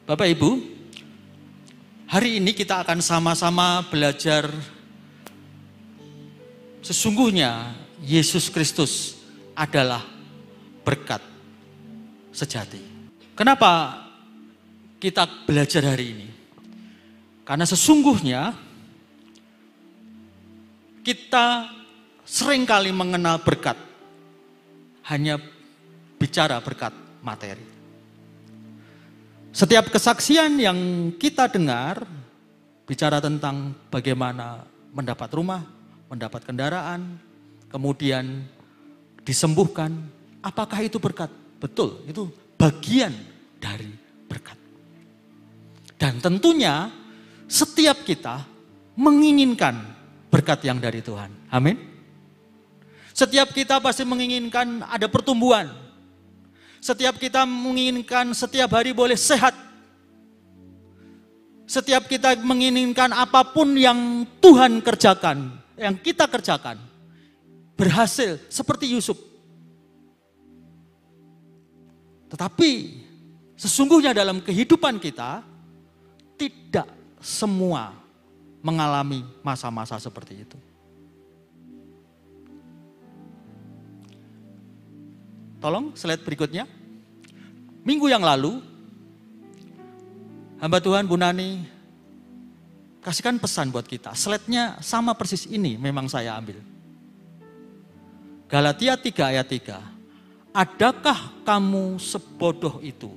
Bapak Ibu, hari ini kita akan sama-sama belajar sesungguhnya Yesus Kristus adalah berkat sejati. Kenapa kita belajar hari ini? Karena sesungguhnya kita seringkali mengenal berkat, hanya bicara berkat materi. Setiap kesaksian yang kita dengar bicara tentang bagaimana mendapat rumah, mendapat kendaraan, kemudian disembuhkan. Apakah itu berkat? Betul, itu bagian dari berkat. Dan tentunya setiap kita menginginkan berkat yang dari Tuhan. Amin. Setiap kita pasti menginginkan ada pertumbuhan. Setiap kita menginginkan setiap hari boleh sehat. Setiap kita menginginkan apapun yang Tuhan kerjakan, yang kita kerjakan, berhasil seperti Yusuf. Tetapi sesungguhnya dalam kehidupan kita, tidak semua mengalami masa-masa seperti itu. Tolong slide berikutnya. Minggu yang lalu, hamba Tuhan Bu Nani kasihkan pesan buat kita. Slide-nya sama persis ini memang saya ambil. Galatia 3 ayat 3. Adakah kamu sebodoh itu?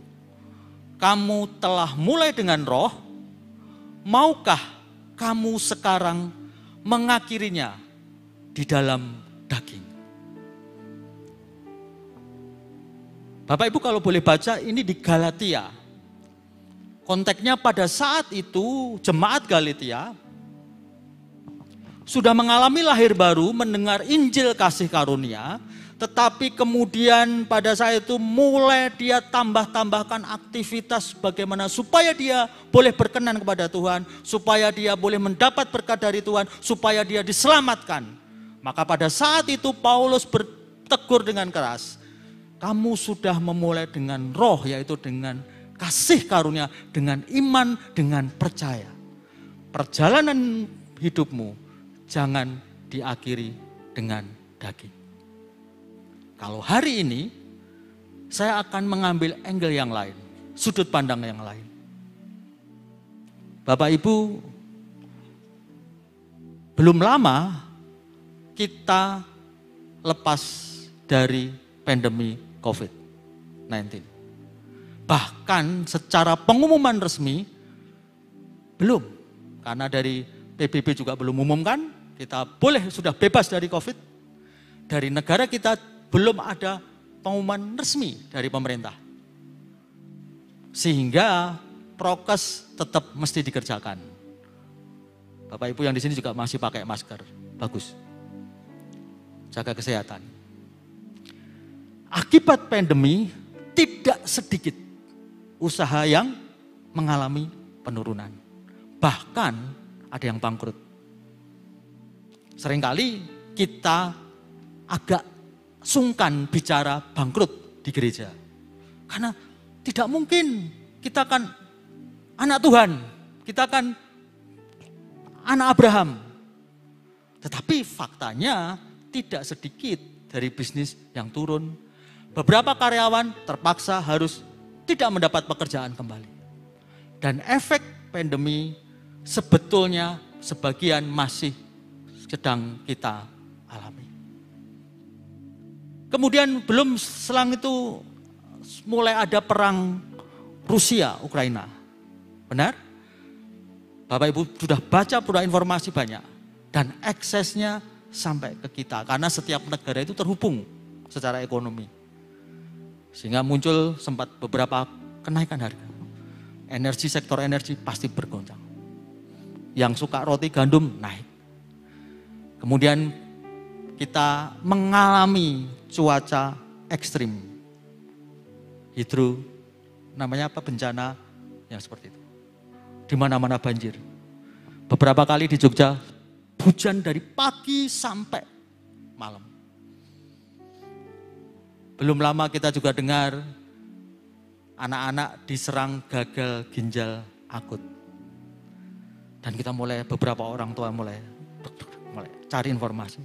Kamu telah mulai dengan roh, maukah kamu sekarang mengakhirinya di dalam daging? Bapak Ibu kalau boleh baca ini di Galatia. Konteksnya pada saat itu jemaat Galatia sudah mengalami lahir baru, mendengar Injil kasih karunia, tetapi kemudian pada saat itu mulai dia tambahkan aktivitas bagaimana supaya dia boleh berkenan kepada Tuhan, supaya dia boleh mendapat berkat dari Tuhan, supaya dia diselamatkan. Maka pada saat itu Paulus bertegur dengan keras, kamu sudah memulai dengan roh, yaitu dengan kasih karunia, dengan iman, dengan percaya. Perjalanan hidupmu jangan diakhiri dengan daging. Kalau hari ini, saya akan mengambil angle yang lain, sudut pandang yang lain. Bapak Ibu, belum lama kita lepas dari pandemi COVID-19. Bahkan secara pengumuman resmi belum. Karena dari PBB juga belum umumkan, kita boleh sudah bebas dari COVID. Dari negara kita belum ada pengumuman resmi dari pemerintah. Sehingga prokes tetap mesti dikerjakan. Bapak Ibu yang di sini juga masih pakai masker. Bagus. Jaga kesehatan. Akibat pandemi, tidak sedikit usaha yang mengalami penurunan. Bahkan ada yang bangkrut. Seringkali kita agak sungkan bicara bangkrut di gereja. Karena tidak mungkin kita kan anak Tuhan, kita kan anak Abraham. Tetapi faktanya tidak sedikit dari bisnis yang turun. Beberapa karyawan terpaksa harus tidak mendapat pekerjaan kembali. Dan efek pandemi sebetulnya sebagian masih sedang kita alami. Kemudian belum selang itu mulai ada perang Rusia-Ukraina. Benar? Bapak Ibu sudah baca pura informasi banyak. Dan aksesnya sampai ke kita. Karena setiap negara itu terhubung secara ekonomi. Sehingga muncul sempat beberapa kenaikan harga. Energi, sektor energi pasti bergoncang. Yang suka roti gandum naik. Kemudian kita mengalami cuaca ekstrim. Hidro, namanya apa, bencana yang seperti itu. Di mana-mana banjir. Beberapa kali di Jogja, hujan dari pagi sampai malam. Belum lama kita juga dengar anak-anak diserang gagal ginjal akut. Dan kita beberapa orang tua mulai cari informasi.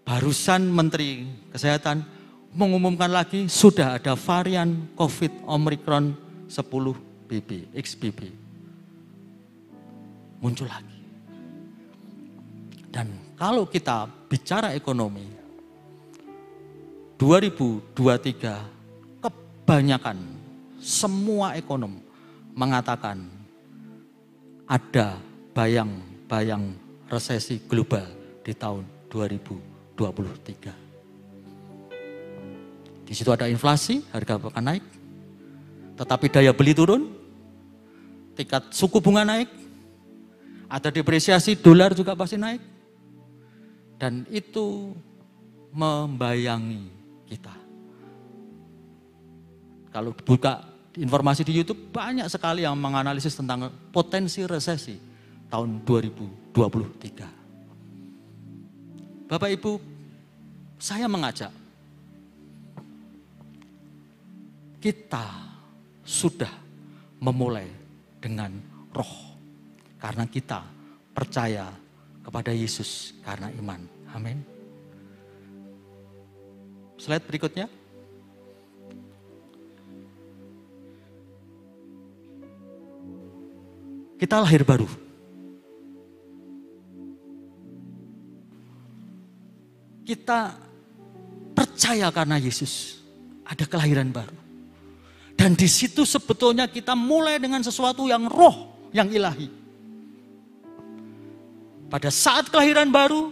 Barusan Menteri Kesehatan mengumumkan lagi sudah ada varian COVID Omicron 10 XBB. Muncul lagi. Dan kalau kita bicara ekonomi, 2023 kebanyakan semua ekonom mengatakan ada bayang-bayang resesi global di tahun 2023. Di situ ada inflasi, harga akan naik, tetapi daya beli turun, tingkat suku bunga naik, ada depresiasi, dolar juga pasti naik. Dan itu membayangi kita. Kalau buka informasi di YouTube, banyak sekali yang menganalisis tentang potensi resesi tahun 2023. Bapak Ibu, saya mengajak kita sudah memulai dengan roh. Karena kita percaya kepada Yesus karena iman. Amin. Slide berikutnya. Kita lahir baru. Kita percaya karena Yesus ada kelahiran baru. Dan di situ sebetulnya kita mulai dengan sesuatu yang roh, yang ilahi. Pada saat kelahiran baru,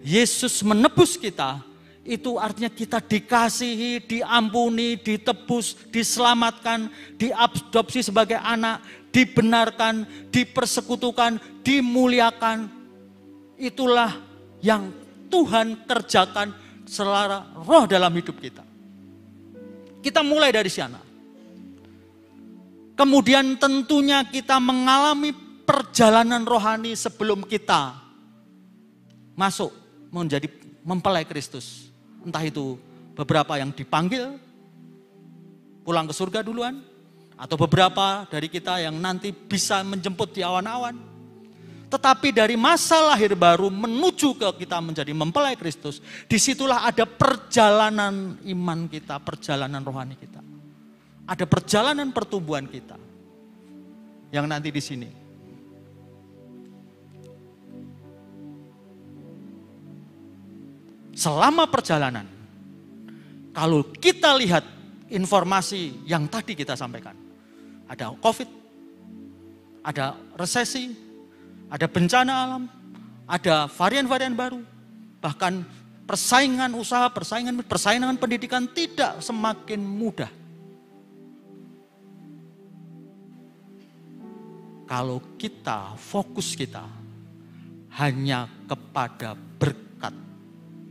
Yesus menebus kita, itu artinya kita dikasihi, diampuni, ditebus, diselamatkan, diadopsi sebagai anak, dibenarkan, dipersekutukan, dimuliakan. Itulah yang Tuhan kerjakan secara roh dalam hidup kita. Kita mulai dari sana. Kemudian tentunya kita mengalami perjalanan rohani sebelum kita masuk menjadi mempelai Kristus. Entah itu beberapa yang dipanggil pulang ke surga duluan, atau beberapa dari kita yang nanti bisa menjemput di awan-awan. Tetapi dari masa lahir baru menuju ke kita menjadi mempelai Kristus, disitulah ada perjalanan iman kita, perjalanan rohani kita. Ada perjalanan pertumbuhan kita yang nanti di sini. Selama perjalanan, kalau kita lihat informasi yang tadi kita sampaikan, ada COVID, ada resesi, ada bencana alam, ada varian-varian baru, bahkan persaingan usaha, persaingan pendidikan tidak semakin mudah. Kalau kita, fokus kita hanya kepada berkat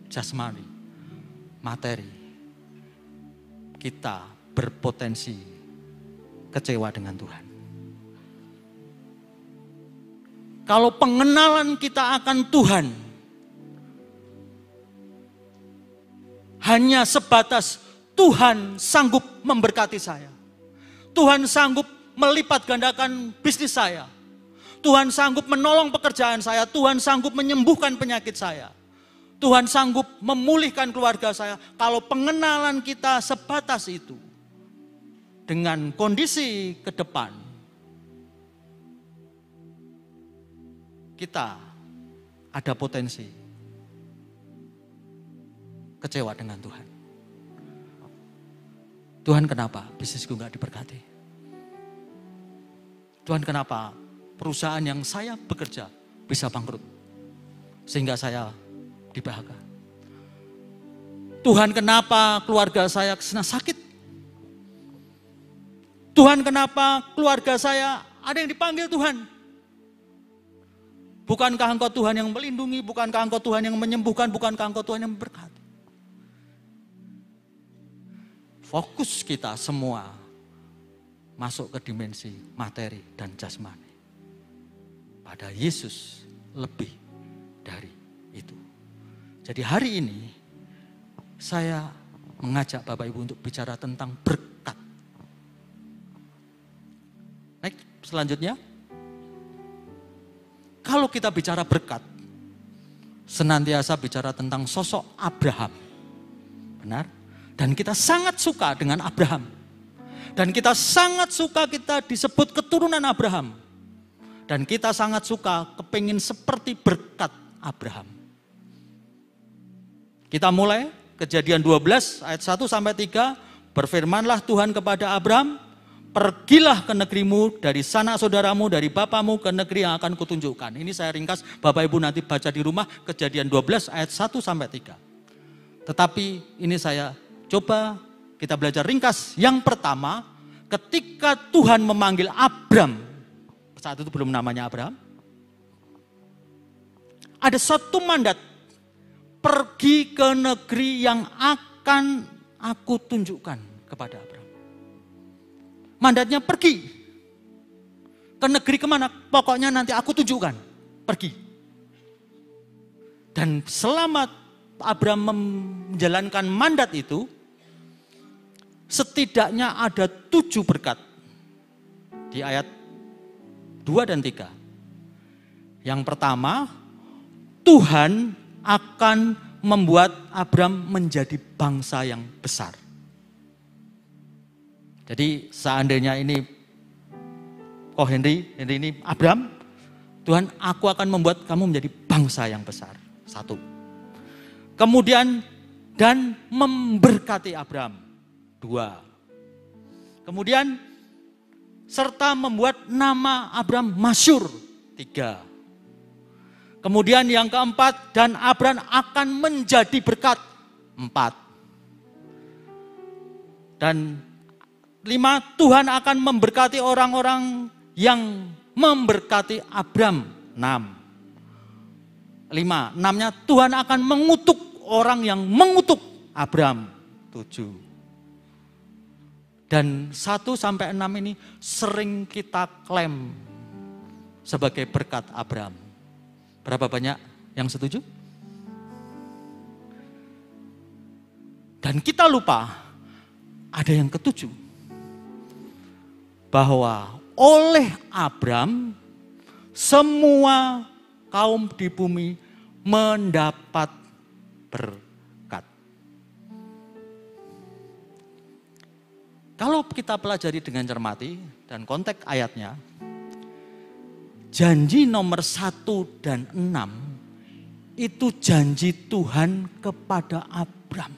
jasmani, materi, kita berpotensi kecewa dengan Tuhan. Kalau pengenalan kita akan Tuhan hanya sebatas Tuhan sanggup memberkati saya, Tuhan sanggup melipat gandakan bisnis saya, Tuhan sanggup menolong pekerjaan saya, Tuhan sanggup menyembuhkan penyakit saya, Tuhan sanggup memulihkan keluarga saya. Kalau pengenalan kita sebatas itu, dengan kondisi ke depan, kita ada potensi kecewa dengan Tuhan. Tuhan, kenapa bisnisku gak diberkati? Tuhan, kenapa perusahaan yang saya bekerja bisa bangkrut sehingga saya di PHK? Tuhan, kenapa keluarga saya kena sakit? Tuhan, kenapa keluarga saya ada yang dipanggil Tuhan? Bukankah Engkau Tuhan yang melindungi? Bukankah Engkau Tuhan yang menyembuhkan? Bukankah Engkau Tuhan yang memberkati? Fokus kita semua masuk ke dimensi materi dan jasmani. Pada Yesus lebih dari itu. Jadi hari ini saya mengajak Bapak Ibu untuk bicara tentang berkat selanjutnya. Kalau kita bicara berkat, senantiasa bicara tentang sosok Abraham. Benar? Dan kita sangat suka dengan Abraham. Dan kita sangat suka kita disebut keturunan Abraham. Dan kita sangat suka kepingin seperti berkat Abraham. Kita mulai Kejadian 12 ayat 1 sampai 3. Berfirmanlah Tuhan kepada Abraham, pergilah ke negerimu, dari sanak saudaramu, dari bapamu ke negeri yang akan kutunjukkan. Ini saya ringkas, Bapak Ibu nanti baca di rumah, Kejadian 12 ayat 1 sampai 3. Tetapi ini saya coba kita belajar ringkas. Yang pertama, ketika Tuhan memanggil Abram, saat itu belum namanya Abraham, ada satu mandat, pergi ke negeri yang akan aku tunjukkan kepada Abraham. Mandatnya pergi. Ke negeri kemana? Pokoknya nanti aku tunjukkan. Pergi. Dan selama Abraham menjalankan mandat itu, setidaknya ada 7 berkat. Di ayat 2 dan 3. Yang pertama, Tuhan akan membuat Abraham menjadi bangsa yang besar. Jadi seandainya ini Henry ini Abraham, Tuhan, aku akan membuat kamu menjadi bangsa yang besar. 1. Kemudian dan memberkati Abraham. 2. Kemudian serta membuat nama Abraham masyhur. 3. Kemudian yang keempat, dan Abraham akan menjadi berkat. 4. Dan 5, Tuhan akan memberkati orang-orang yang memberkati Abraham. 6. 6-nya Tuhan akan mengutuk orang yang mengutuk Abraham. 7. Dan 1 sampai 6 ini sering kita klaim sebagai berkat Abraham. Berapa banyak yang setuju? Dan kita lupa ada yang ketujuh. Bahwa oleh Abraham semua kaum di bumi mendapat berkat. Kalau kita pelajari dengan cermati dan konteks ayatnya, janji nomor 1 dan 6 itu janji Tuhan kepada Abraham.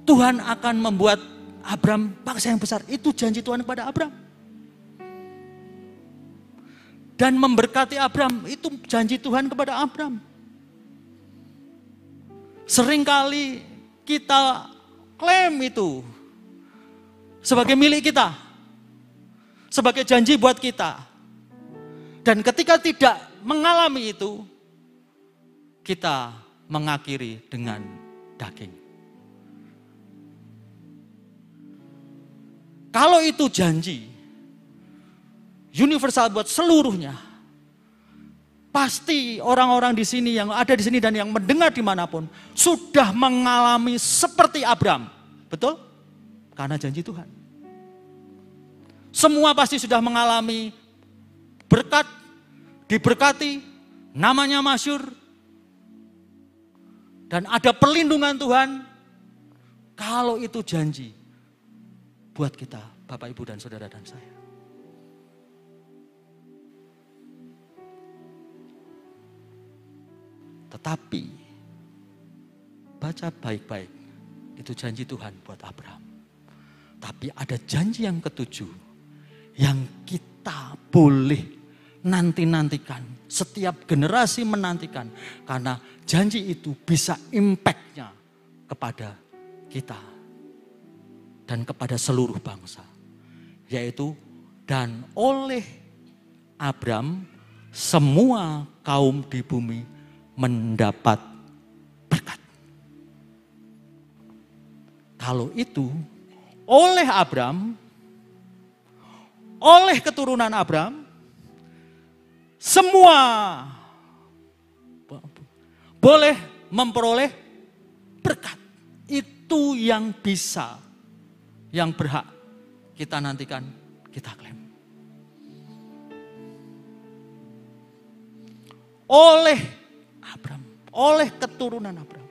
Tuhan akan membuat Abraham bangsa yang besar. Itu janji Tuhan kepada Abraham. Dan memberkati Abraham, itu janji Tuhan kepada Abraham. Seringkali kita klaim itu sebagai milik kita, sebagai janji buat kita. Dan ketika tidak mengalami itu, kita mengakhiri dengan daging. Kalau itu janji universal buat seluruhnya, pasti orang-orang di sini yang ada di sini dan yang mendengar dimanapun sudah mengalami seperti Abraham, betul? Karena janji Tuhan. Semua pasti sudah mengalami berkat, diberkati, namanya masyhur, dan ada perlindungan Tuhan. Kalau itu janji buat kita, Bapak, Ibu, dan saudara dan saya. Tetapi, baca baik-baik, itu janji Tuhan buat Abraham. Tapi ada janji yang ketujuh yang kita boleh nanti-nantikan. Setiap generasi menantikan. Karena janji itu bisa impact-nya kepada kita. Dan kepada seluruh bangsa. Yaitu, dan oleh Abraham semua kaum di bumi mendapat berkat. Kalau itu oleh Abraham, oleh keturunan Abraham, semua boleh memperoleh berkat. Itu yang bisa yang berhak kita nantikan, kita klaim. Oleh Abraham, oleh keturunan Abraham,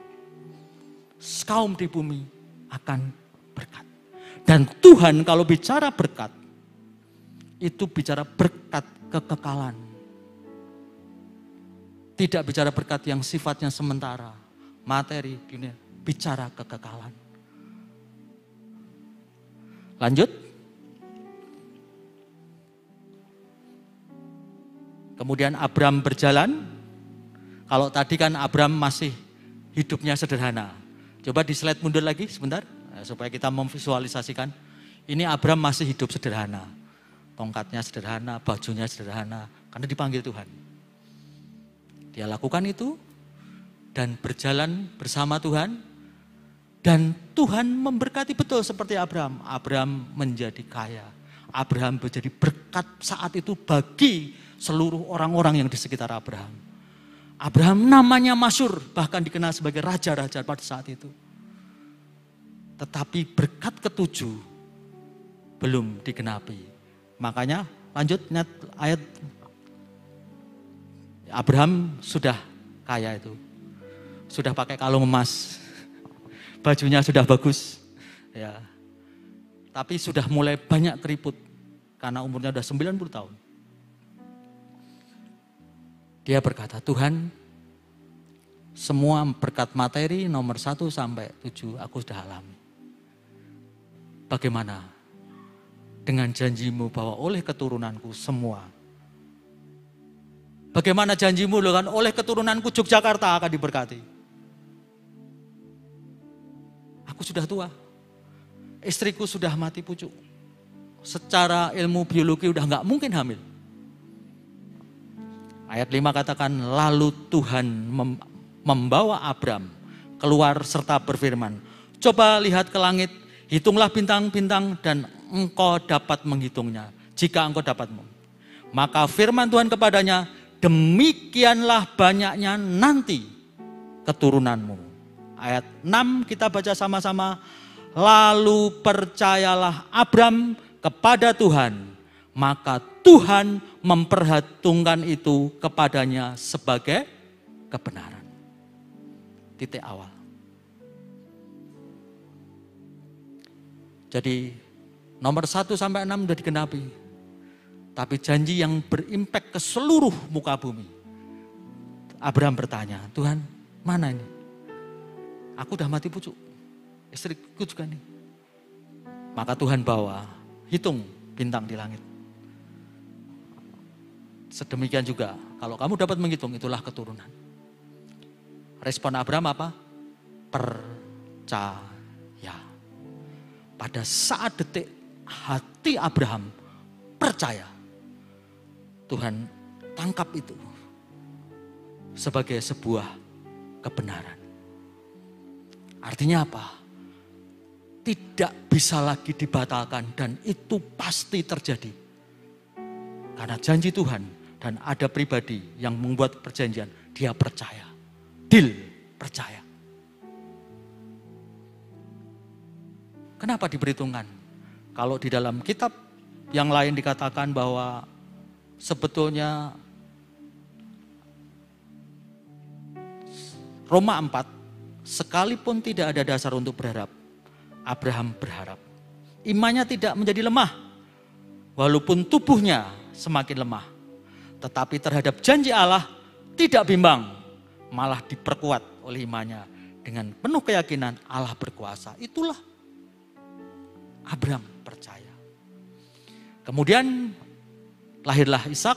kaum di bumi akan berkat. Dan Tuhan kalau bicara berkat, itu bicara berkat kekekalan. Tidak bicara berkat yang sifatnya sementara, materi, dunia, bicara kekekalan. Lanjut. Kemudian Abraham berjalan. Kalau tadi kan Abraham masih hidupnya sederhana. Coba di slide mundur lagi sebentar, supaya kita memvisualisasikan. Ini Abraham masih hidup sederhana. Tongkatnya sederhana, bajunya sederhana, karena dipanggil Tuhan. Dia lakukan itu dan berjalan bersama Tuhan. Dan Tuhan memberkati betul seperti Abraham. Abraham menjadi kaya. Abraham menjadi berkat saat itu bagi seluruh orang-orang yang di sekitar Abraham. Abraham namanya masyhur, bahkan dikenal sebagai raja-raja pada saat itu. Tetapi berkat ketujuh belum digenapi. Makanya lanjut ayat, Abraham sudah kaya itu. Sudah pakai kalung emas. Bajunya sudah bagus. Ya. Tapi sudah mulai banyak keriput. Karena umurnya sudah 90 tahun. Dia berkata, Tuhan, semua berkat materi nomor 1 sampai 7 aku sudah alami. Bagaimana dengan janjimu bahwa oleh keturunanku semua. Bagaimana janjimu kan oleh keturunanku Yogyakarta akan diberkati. Aku sudah tua, istriku sudah mati pucuk. Secara ilmu biologi udah nggak mungkin hamil. Ayat 5 katakan, lalu Tuhan membawa Abraham keluar serta berfirman, coba lihat ke langit, hitunglah bintang-bintang dan engkau dapat menghitungnya. Jika engkau dapat. Maka firman Tuhan kepadanya, demikianlah banyaknya nanti keturunanmu. Ayat 6 kita baca sama-sama. Lalu percayalah Abraham kepada Tuhan. Maka Tuhan memperhitungkan itu kepadanya sebagai kebenaran. Titik awal. Jadi nomor 1 sampai 6 sudah digenapi. Tapi janji yang berimpact ke seluruh muka bumi. Abraham bertanya, Tuhan mana ini? Aku udah mati pucuk, istriku juga nih. Maka Tuhan bawa, hitung bintang di langit. Sedemikian juga, kalau kamu dapat menghitung, itulah keturunan. Respon Abraham apa? Percaya. Pada saat detik hati Abraham percaya, Tuhan tangkap itu sebagai sebuah kebenaran. Artinya apa? Tidak bisa lagi dibatalkan dan itu pasti terjadi. Karena janji Tuhan dan ada pribadi yang membuat perjanjian, dia percaya. Deal, percaya. Kenapa diperhitungkan? Kalau di dalam kitab yang lain dikatakan bahwa sebetulnya Roma 4, sekalipun tidak ada dasar untuk berharap, Abraham berharap. Imannya tidak menjadi lemah, walaupun tubuhnya semakin lemah. Tetapi terhadap janji Allah tidak bimbang, malah diperkuat oleh imannya. Dengan penuh keyakinan Allah berkuasa. Itulah Abraham percaya. Kemudian lahirlah Ishak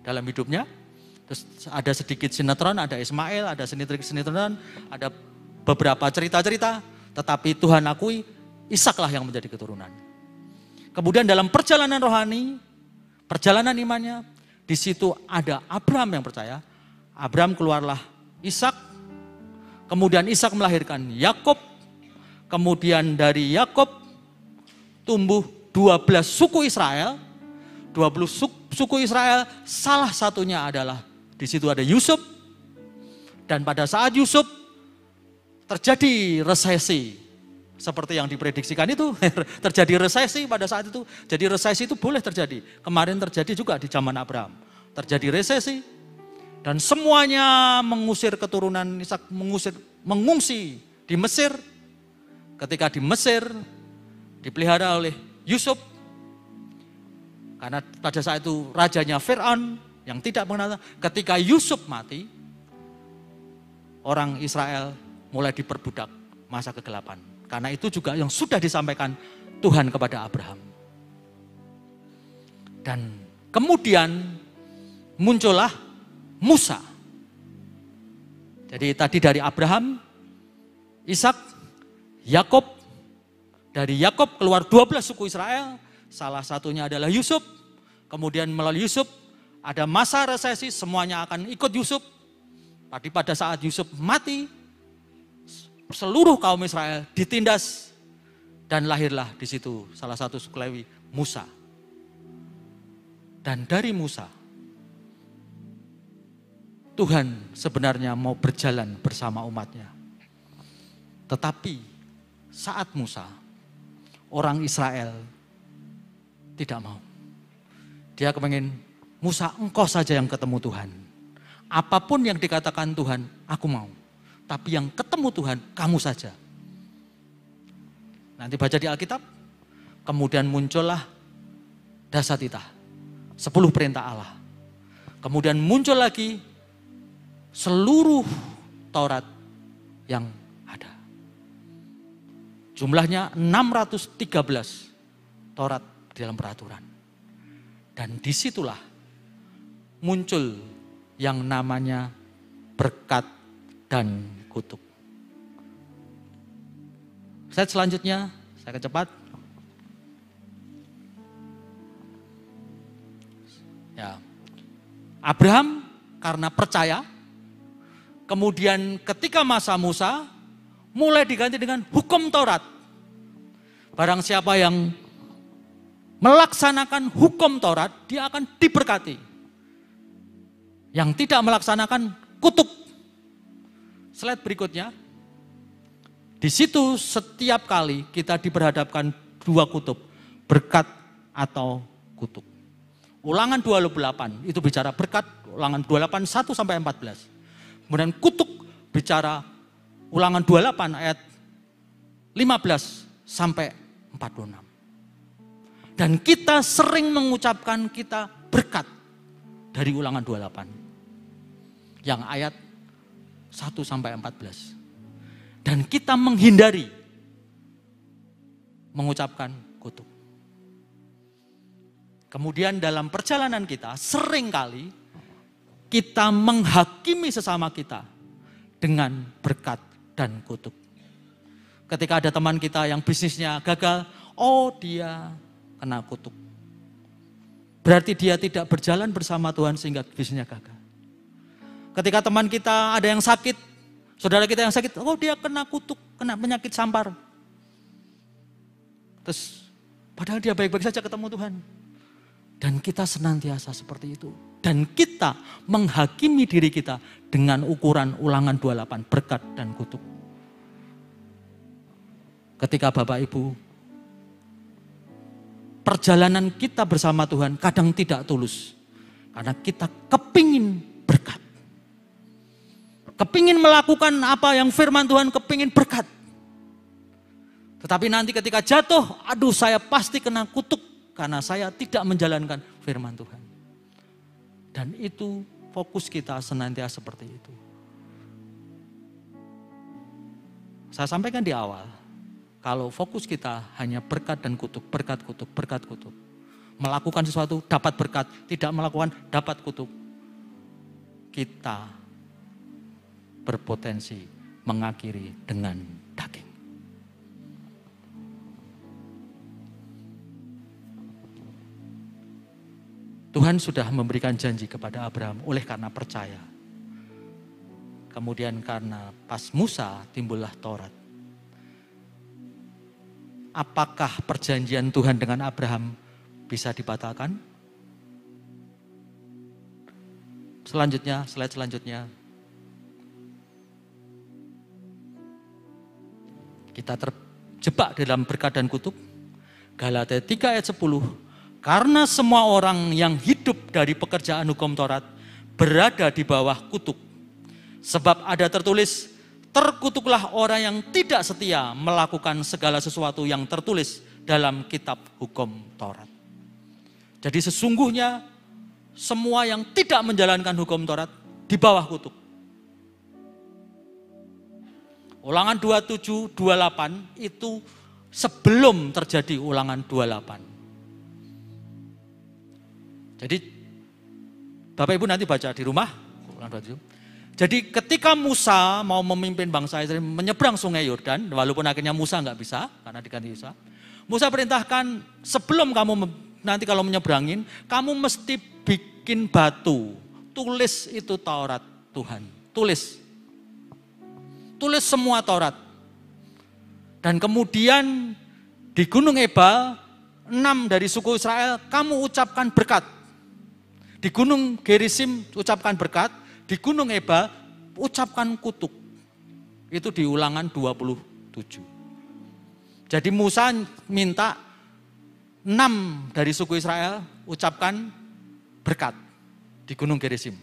dalam hidupnya. Terus ada sedikit sinetron, ada Ismail, ada sinetron, ada beberapa cerita-cerita. Tetapi Tuhan akui Ishaklah yang menjadi keturunan. Kemudian dalam perjalanan rohani, perjalanan imannya, di situ ada Abraham yang percaya. Abraham keluarlah Ishak, kemudian Ishak melahirkan Yakub, kemudian dari Yakub tumbuh 12 suku Israel. 20 suku Israel, salah satunya adalah di situ ada Yusuf. Dan pada saat Yusuf terjadi resesi seperti yang diprediksikan itu, terjadi resesi pada saat itu. Jadi resesi itu boleh terjadi. Kemarin terjadi juga di zaman Abraham. Terjadi resesi dan semuanya mengusir keturunan Ishak, mengungsi di Mesir. Ketika di Mesir dipelihara oleh Yusuf. Karena pada saat itu rajanya Fir'aun yang tidak mengenal. Ketika Yusuf mati, orang Israel mulai diperbudak masa kegelapan. Karena itu juga yang sudah disampaikan Tuhan kepada Abraham. Dan kemudian muncullah Musa. Jadi tadi dari Abraham, Ishak, Yakub. Dari Yakub keluar 12 suku Israel. Salah satunya adalah Yusuf. Kemudian melalui Yusuf ada masa resesi, semuanya akan ikut Yusuf. Tapi pada saat Yusuf mati, seluruh kaum Israel ditindas dan lahirlah di situ salah satu suku Lewi, Musa. Dan dari Musa, Tuhan sebenarnya mau berjalan bersama umatnya. Tetapi saat Musa, orang Israel tidak mau. Dia kepengen, Musa engkau saja yang ketemu Tuhan. Apapun yang dikatakan Tuhan, aku mau. Tapi yang ketemu Tuhan, kamu saja. Nanti baca di Alkitab, kemudian muncullah Dasatita, 10 perintah Allah. Kemudian muncul lagi seluruh Taurat yang ada. Jumlahnya 613 Taurat dalam peraturan. Dan disitulah muncul yang namanya berkat dan kutuk. Slide selanjutnya, saya akan cepat. Ya. Abraham karena percaya, kemudian ketika masa Musa, mulai diganti dengan hukum Taurat. Barang siapa yang melaksanakan hukum Taurat, dia akan diberkati. Yang tidak melaksanakan, kutuk. Slide berikutnya. Di situ setiap kali kita diperhadapkan 2 kutub, berkat atau kutuk. Ulangan 28 itu bicara berkat, ulangan 28 1 sampai 14. Kemudian kutuk bicara ulangan 28 ayat 15 sampai 46. Dan kita sering mengucapkan kita berkat dari ulangan 28. Yang ayat 1 sampai 14. Dan kita menghindari mengucapkan kutuk. Kemudian dalam perjalanan kita seringkali kita menghakimi sesama kita dengan berkat dan kutuk. Ketika ada teman kita yang bisnisnya gagal, oh dia kena kutuk. Berarti dia tidak berjalan bersama Tuhan sehingga bisnisnya gagal. Ketika teman kita ada yang sakit, saudara kita yang sakit, oh dia kena kutuk, kena penyakit sampar. Terus padahal dia baik-baik saja ketemu Tuhan. Dan kita senantiasa seperti itu. Dan kita menghakimi diri kita dengan ukuran ulangan 28, berkat dan kutuk. Ketika Bapak Ibu, perjalanan kita bersama Tuhan kadang tidak tulus. Karena kita kepingin berkat. Kepingin melakukan apa yang firman Tuhan, kepingin berkat. Tetapi nanti ketika jatuh, aduh saya pasti kena kutuk. Karena saya tidak menjalankan firman Tuhan. Dan itu fokus kita senantiasa seperti itu. Saya sampaikan di awal, kalau fokus kita hanya berkat dan kutuk, berkat kutuk, berkat kutuk. Melakukan sesuatu dapat berkat, tidak melakukan dapat kutuk. Kita berpotensi mengakhiri dengan daging. Tuhan sudah memberikan janji kepada Abraham oleh karena percaya. Kemudian karena pas Musa timbullah Taurat. Apakah perjanjian Tuhan dengan Abraham bisa dibatalkan? Selanjutnya, slide selanjutnya. Kita terjebak dalam berkat dan kutuk. Galatia 3 ayat 10. Karena semua orang yang hidup dari pekerjaan hukum Taurat berada di bawah kutuk. Sebab ada tertulis, terkutuklah orang yang tidak setia melakukan segala sesuatu yang tertulis dalam kitab hukum Taurat. Jadi sesungguhnya semua yang tidak menjalankan hukum Taurat di bawah kutuk. Ulangan 27, 28 itu sebelum terjadi ulangan 28. Jadi Bapak Ibu nanti baca di rumah. Jadi ketika Musa mau memimpin bangsa Israel menyeberang sungai Yordan, walaupun akhirnya Musa nggak bisa karena diganti Yosua. Musa perintahkan sebelum kamu nanti kalau menyeberangin, kamu mesti bikin batu. Tulis itu Taurat Tuhan. Tulis semua Taurat. Dan kemudian di Gunung Ebal, 6 dari suku Israel, kamu ucapkan berkat. Di Gunung Gerisim ucapkan berkat, di Gunung Ebal ucapkan kutuk. Itu di Ulangan 27. Jadi Musa minta 6 dari suku Israel ucapkan berkat di Gunung Gerisim.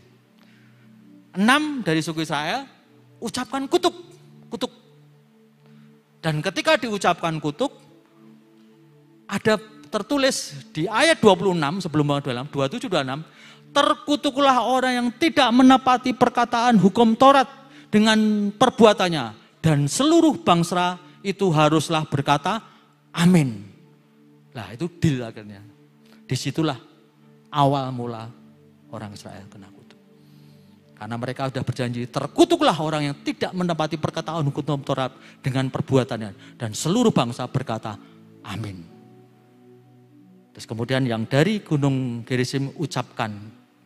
6 dari suku Israel ucapkan kutuk. Dan ketika diucapkan kutuk, ada tertulis di ayat 26 sebelum 27-26, terkutuklah orang yang tidak menepati perkataan hukum Taurat dengan perbuatannya, dan seluruh bangsa itu haruslah berkata amin. Nah itu deal akhirnya. Disitulah awal mula orang Israel kena kutuk. Karena mereka sudah berjanji, terkutuklah orang yang tidak menepati perkataan hukum Taurat dengan perbuatannya. Dan seluruh bangsa berkata, amin. Terus kemudian yang dari Gunung Gerisim ucapkan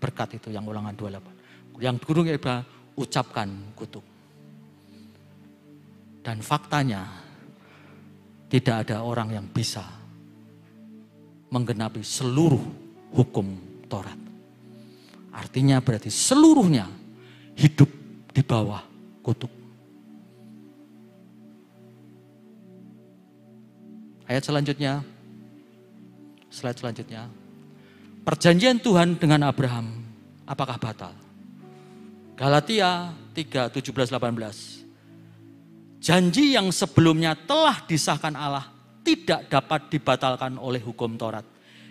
berkat itu, yang Ulangan 28. Yang Gunung Ebal ucapkan kutuk. Dan faktanya, tidak ada orang yang bisa menggenapi seluruh hukum Taurat. Artinya berarti seluruhnya hidup di bawah kutuk. Slide selanjutnya. Perjanjian Tuhan dengan Abraham apakah batal? Galatia 3, 17-18. Janji yang sebelumnya telah disahkan Allah tidak dapat dibatalkan oleh hukum Taurat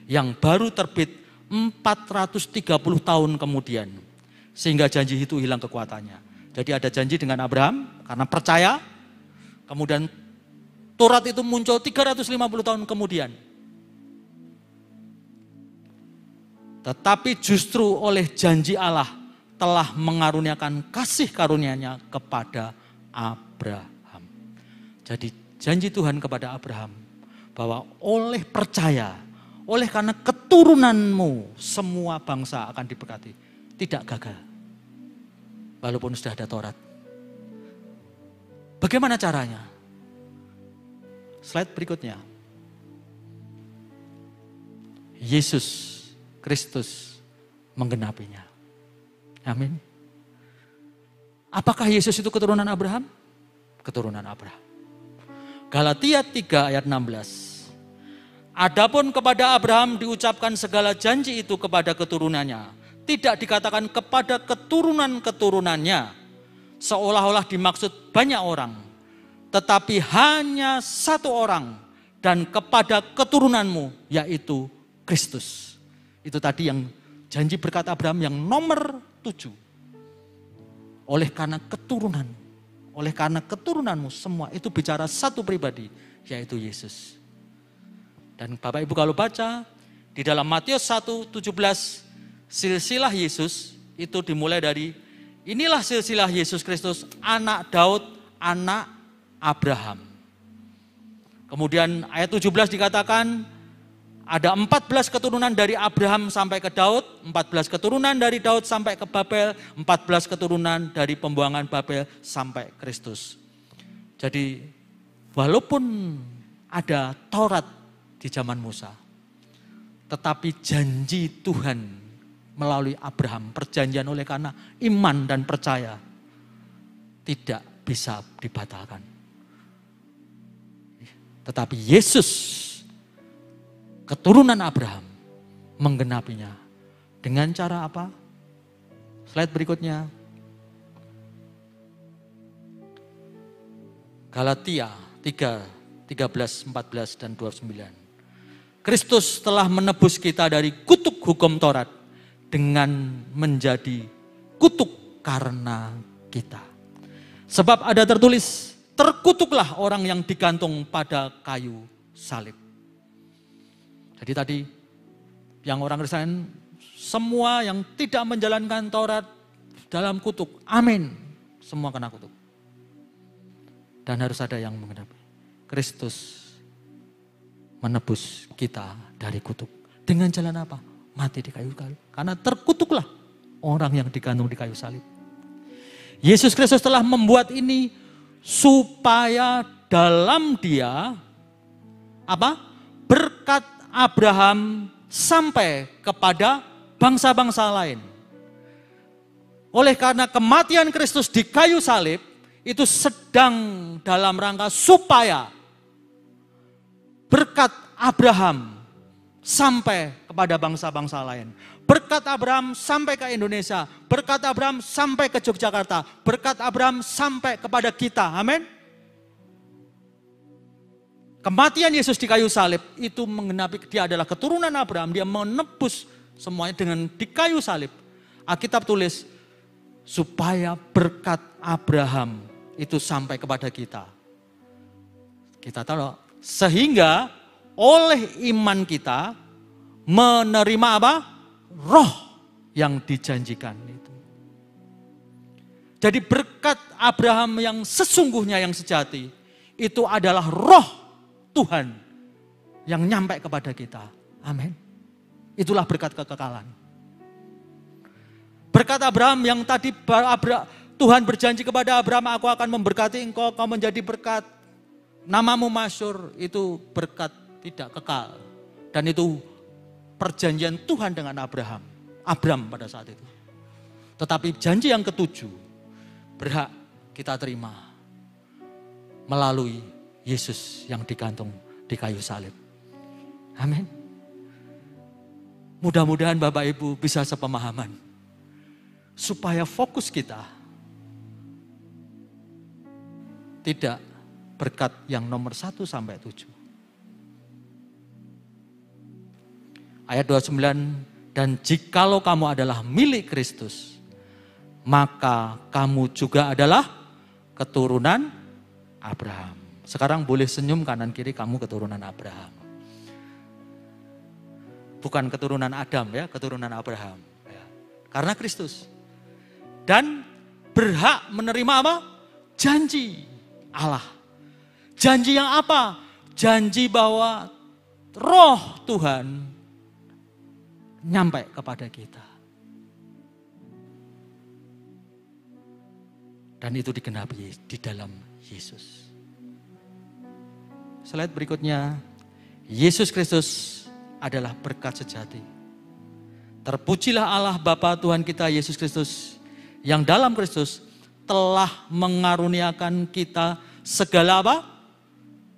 yang baru terbit 430 tahun kemudian, sehingga janji itu hilang kekuatannya. Jadi ada janji dengan Abraham karena percaya, kemudian Taurat itu muncul 350 tahun kemudian. Tetapi justru oleh janji Allah telah mengaruniakan kasih karunia-Nya kepada Abraham. Jadi janji Tuhan kepada Abraham bahwa oleh percaya, oleh karena keturunanmu semua bangsa akan diberkati. Tidak gagal. Walaupun sudah ada Taurat. Bagaimana caranya? Slide berikutnya. Yesus Kristus menggenapinya. Amin. Apakah Yesus itu keturunan Abraham? Keturunan Abraham. Galatia 3 ayat 16. Adapun kepada Abraham diucapkan segala janji itu kepada keturunannya. Tidak dikatakan kepada keturunan-keturunannya. Seolah-olah dimaksud banyak orang. Tetapi hanya satu orang. Dan kepada keturunanmu, yaitu Kristus. Itu tadi yang janji berkat Abraham yang nomor 7. Oleh karena keturunanmu semua itu bicara satu pribadi, yaitu Yesus. Dan Bapak Ibu kalau baca di dalam Matius 1:17, silsilah Yesus itu dimulai dari inilah silsilah Yesus Kristus, anak Daud, anak Abraham. Kemudian ayat 17 dikatakan ada 14 keturunan dari Abraham sampai ke Daud, 14 keturunan dari Daud sampai ke Babel, 14 keturunan dari pembuangan Babel sampai Kristus. Jadi walaupun ada Taurat di zaman Musa, tetapi janji Tuhan melalui Abraham, perjanjian oleh karena iman dan percaya, tidak bisa dibatalkan. Tetapi Yesus, keturunan Abraham, menggenapinya. Dengan cara apa? Slide berikutnya. Galatia 3:13, 14, dan 29. Kristus telah menebus kita dari kutuk hukum Taurat dengan menjadi kutuk karena kita. Sebab ada tertulis, terkutuklah orang yang digantung pada kayu salib. Jadi tadi yang orang Kristen, semua yang tidak menjalankan Taurat dalam kutuk, amin. Semua kena kutuk. Dan harus ada yang menggenapi. Kristus menebus kita dari kutuk. Dengan jalan apa? Mati di kayu salib. Karena terkutuklah orang yang digantung di kayu salib. Yesus Kristus telah membuat ini supaya dalam Dia berkat Abraham sampai kepada bangsa-bangsa lain. Oleh karena kematian Kristus di kayu salib itu sedang dalam rangka supaya berkat Abraham sampai kepada bangsa-bangsa lain. Berkat Abraham sampai ke Indonesia, berkat Abraham sampai ke Yogyakarta, berkat Abraham sampai kepada kita. Amin. Kematian Yesus di kayu salib itu menggenapi, dia adalah keturunan Abraham, dia menebus semuanya dengan di kayu salib. Alkitab tulis supaya berkat Abraham itu sampai kepada kita. Kita tahu sehingga oleh iman kita menerima apa? Roh yang dijanjikan itu. Jadi berkat Abraham yang sesungguhnya, yang sejati, itu adalah roh Tuhan yang nyampe kepada kita. Amin. Itulah berkat kekekalan. Berkat Abraham yang tadi Tuhan berjanji kepada Abraham, aku akan memberkati engkau, kau menjadi berkat. Namamu masyhur, itu berkat tidak kekal. Dan itu perjanjian Tuhan dengan Abraham pada saat itu. Tetapi janji yang ketujuh berhak kita terima melalui Yesus yang digantung di kayu salib. Amin. Mudah-mudahan Bapak Ibu bisa sepemahaman. Supaya fokus kita tidak berkat yang nomor 1 sampai 7. Ayat 29, dan jikalau kamu adalah milik Kristus, maka kamu juga adalah keturunan Abraham. Sekarang boleh senyum kanan kiri, kamu keturunan Abraham. Bukan keturunan Adam ya, keturunan Abraham. Ya. Karena Kristus. Dan berhak menerima apa? Janji Allah. Janji yang apa? Janji bahwa roh Tuhan nyampe kepada kita. Dan itu digenapi di dalam Yesus. Slide berikutnya. Yesus Kristus adalah berkat sejati. Terpujilah Allah Bapa Tuhan kita Yesus Kristus, yang dalam Kristus telah mengaruniakan kita segala apa?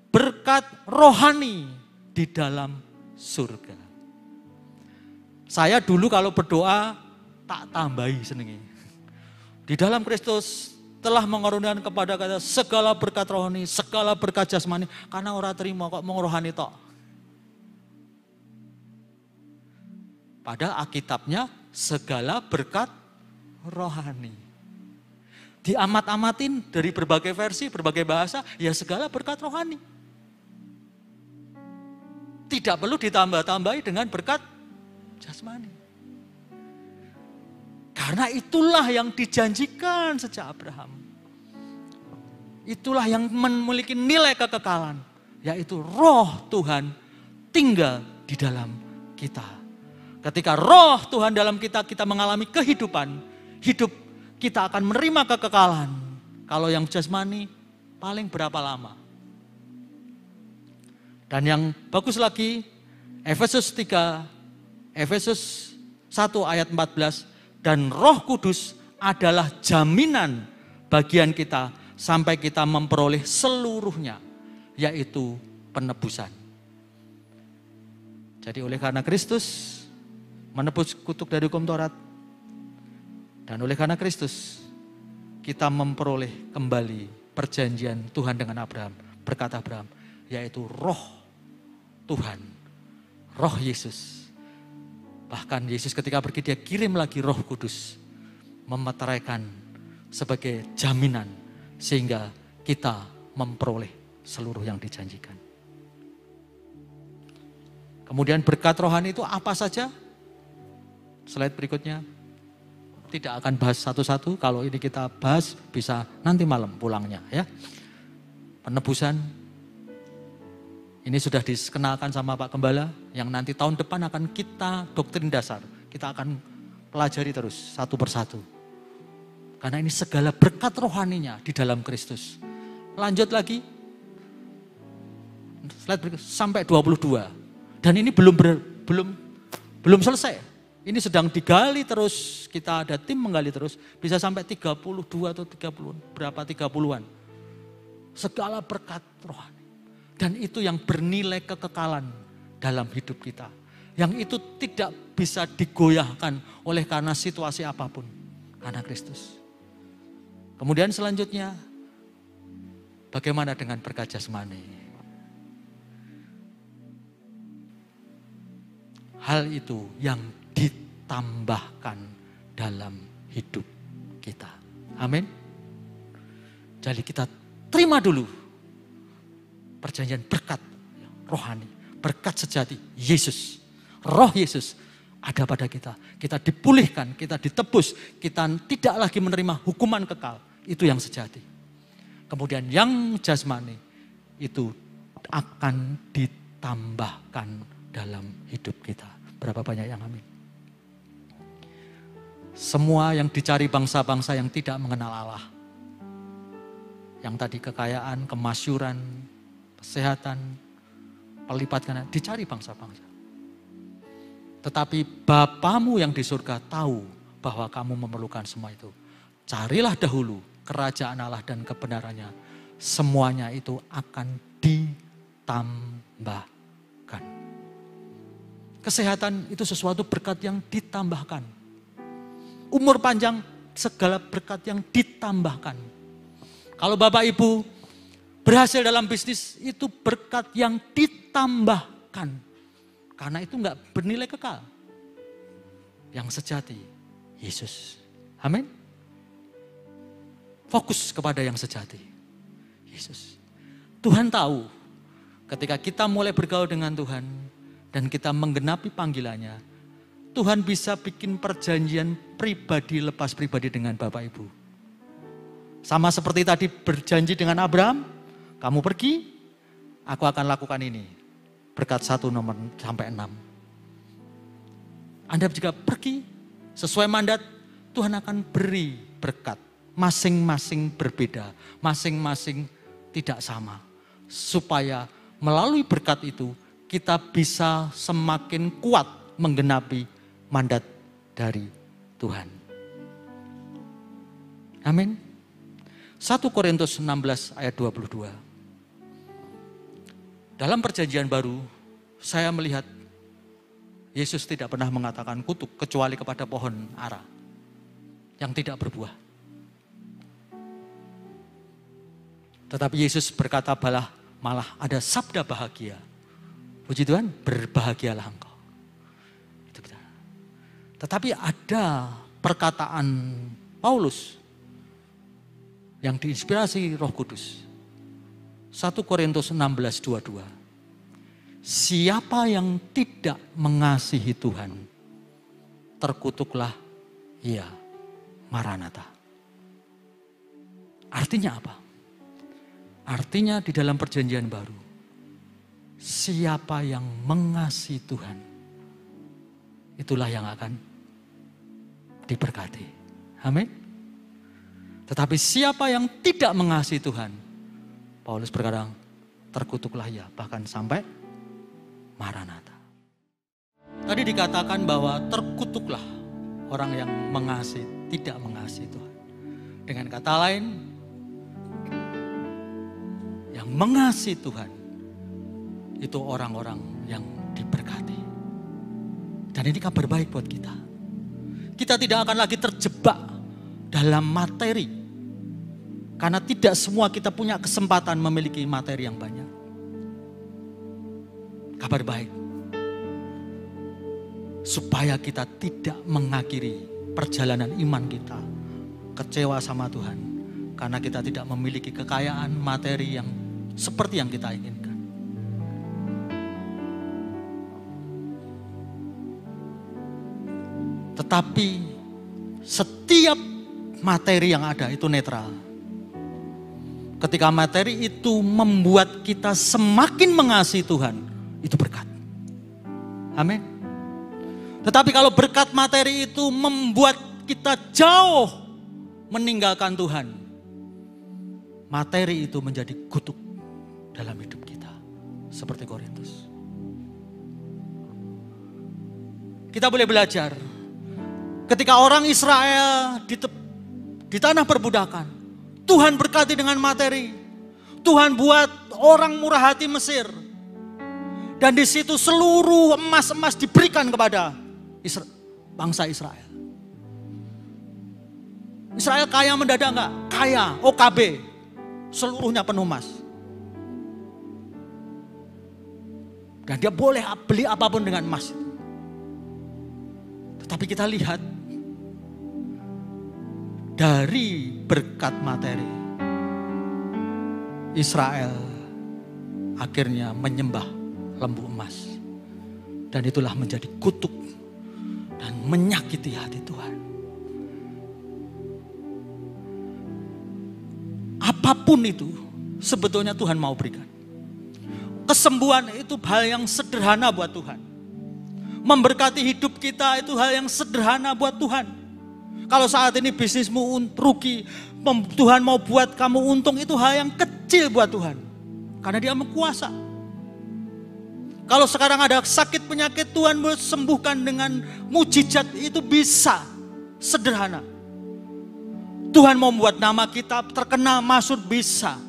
Berkat rohani di dalam surga. Saya dulu kalau berdoa tak tambahi senengi. Di dalam Kristus telah mengaruniakan kepada kita segala berkat rohani, segala berkat jasmani. Karena orang terima kok mau rohani tok. Pada Alkitabnya segala berkat rohani. Diamat-amatin dari berbagai versi, berbagai bahasa, ya segala berkat rohani. Tidak perlu ditambah-tambahi dengan berkat jasmani. Karena itulah yang dijanjikan sejak Abraham. Itulah yang memiliki nilai kekekalan. Yaitu roh Tuhan tinggal di dalam kita. Ketika roh Tuhan dalam kita, kita mengalami kehidupan. Hidup kita akan menerima kekekalan. Kalau yang jasmani paling berapa lama. Dan yang bagus lagi, Efesus 1 ayat 14, dan Roh Kudus adalah jaminan bagian kita sampai kita memperoleh seluruhnya, yaitu penebusan. Jadi oleh karena Kristus menebus kutuk dari hukum Taurat, dan oleh karena Kristus kita memperoleh kembali perjanjian Tuhan dengan Abraham. Berkata Abraham, yaitu roh Tuhan, roh Yesus. Bahkan Yesus ketika pergi dia kirim lagi Roh Kudus, memeteraikan sebagai jaminan sehingga kita memperoleh seluruh yang dijanjikan. Kemudian berkat rohani itu apa saja? Slide berikutnya. Tidak akan bahas satu-satu, kalau ini kita bahas bisa nanti malam pulangnya ya. Penebusan, ini sudah dikenalkan sama Pak Gembala, yang nanti tahun depan akan kita doktrin dasar. Kita akan pelajari terus satu persatu. Karena ini segala berkat rohaninya di dalam Kristus. Lanjut lagi, slide berikut, sampai 22. Dan ini belum selesai. Ini sedang digali terus, kita ada tim menggali terus, bisa sampai 32 atau 30, berapa 30-an. Segala berkat rohani. Dan itu yang bernilai kekekalan dalam hidup kita. Yang itu tidak bisa digoyahkan oleh karena situasi apapun. Karena Kristus. Kemudian selanjutnya, bagaimana dengan berkat jasmani? Hal itu yang ditambahkan dalam hidup kita. Amin. Jadi kita terima dulu perjanjian berkat rohani, berkat sejati Yesus. Roh Yesus ada pada kita. Kita dipulihkan, kita ditebus, kita tidak lagi menerima hukuman kekal. Itu yang sejati. Kemudian yang jasmani itu akan ditambahkan dalam hidup kita. Berapa banyak yang amin? Semua yang dicari bangsa-bangsa yang tidak mengenal Allah. Yang tadi kekayaan, kemasyuran, kesehatan, pelipat ganda, dicari bangsa-bangsa. Tetapi Bapamu yang di surga tahu bahwa kamu memerlukan semua itu. Carilah dahulu kerajaan Allah dan kebenarannya. Semuanya itu akan ditambahkan. Kesehatan itu sesuatu berkat yang ditambahkan. Umur panjang, segala berkat yang ditambahkan. Kalau Bapak Ibu berhasil dalam bisnis, itu berkat yang ditambahkan. Karena itu enggak bernilai kekal. Yang sejati, Yesus. Amin. Fokus kepada yang sejati, Yesus. Tuhan tahu ketika kita mulai bergaul dengan Tuhan dan kita menggenapi panggilannya, Tuhan bisa bikin perjanjian pribadi lepas pribadi dengan Bapak Ibu. Sama seperti tadi berjanji dengan Abraham, kamu pergi, aku akan lakukan ini. Berkat 1 nomor sampai 6. Anda juga pergi, sesuai mandat, Tuhan akan beri berkat. Masing-masing berbeda, masing-masing tidak sama. Supaya melalui berkat itu, kita bisa semakin kuat menggenapi mandat dari Tuhan. Amin. 1 Korintus 16 ayat 22. Dalam perjanjian baru, saya melihat Yesus tidak pernah mengatakan kutuk kecuali kepada pohon ara yang tidak berbuah. Tetapi Yesus berkata malah ada sabda bahagia. Puji Tuhan, berbahagialah engkau. Tetapi ada perkataan Paulus yang diinspirasi Roh Kudus. 1 Korintus 16:22. Siapa yang tidak mengasihi Tuhan, terkutuklah ia. Maranatha. Artinya apa? Artinya di dalam perjanjian baru, siapa yang mengasihi Tuhan, itulah yang akan diberkati. Amin. Tetapi siapa yang tidak mengasihi Tuhan, Paulus berkata, terkutuklah ia, bahkan sampai Maranatha. Tadi dikatakan bahwa terkutuklah orang yang tidak mengasihi Tuhan. Dengan kata lain, yang mengasihi Tuhan itu orang-orang yang diberkati. Dan ini kabar baik buat kita. Kita tidak akan lagi terjebak dalam materi. Karena tidak semua kita punya kesempatan memiliki materi yang banyak. Kabar baik. Supaya kita tidak mengakhiri perjalanan iman kita kecewa sama Tuhan. Karena kita tidak memiliki kekayaan materi yang seperti yang kita inginkan. Tetapi setiap materi yang ada itu netral. Ketika materi itu membuat kita semakin mengasihi Tuhan, itu berkat. Amin. Tetapi kalau berkat materi itu membuat kita jauh meninggalkan Tuhan, materi itu menjadi kutuk dalam hidup kita. Seperti Korintus. Kita boleh belajar. Ketika orang Israel di tanah perbudakan, Tuhan berkati dengan materi. Tuhan buat orang murah hati Mesir. Dan di situ seluruh emas-emas diberikan kepada bangsa Israel. Israel kaya mendadak enggak? Kaya, OKB. Seluruhnya penuh emas. Dan dia boleh beli apapun dengan emas. Tetapi kita lihat dari berkat materi, Israel akhirnya menyembah lembu emas. Dan itulah menjadi kutuk dan menyakiti hati Tuhan. Apapun itu sebetulnya Tuhan mau berikan. Kesembuhan itu hal yang sederhana buat Tuhan. Memberkati hidup kita itu hal yang sederhana buat Tuhan. Kalau saat ini bisnismu rugi, Tuhan mau buat kamu untung, itu hal yang kecil buat Tuhan. Karena Dia berkuasa. Kalau sekarang ada sakit penyakit, Tuhan mau sembuhkan dengan mujizat, itu bisa. Sederhana. Tuhan mau membuat nama kita terkenal, masyhur, bisa.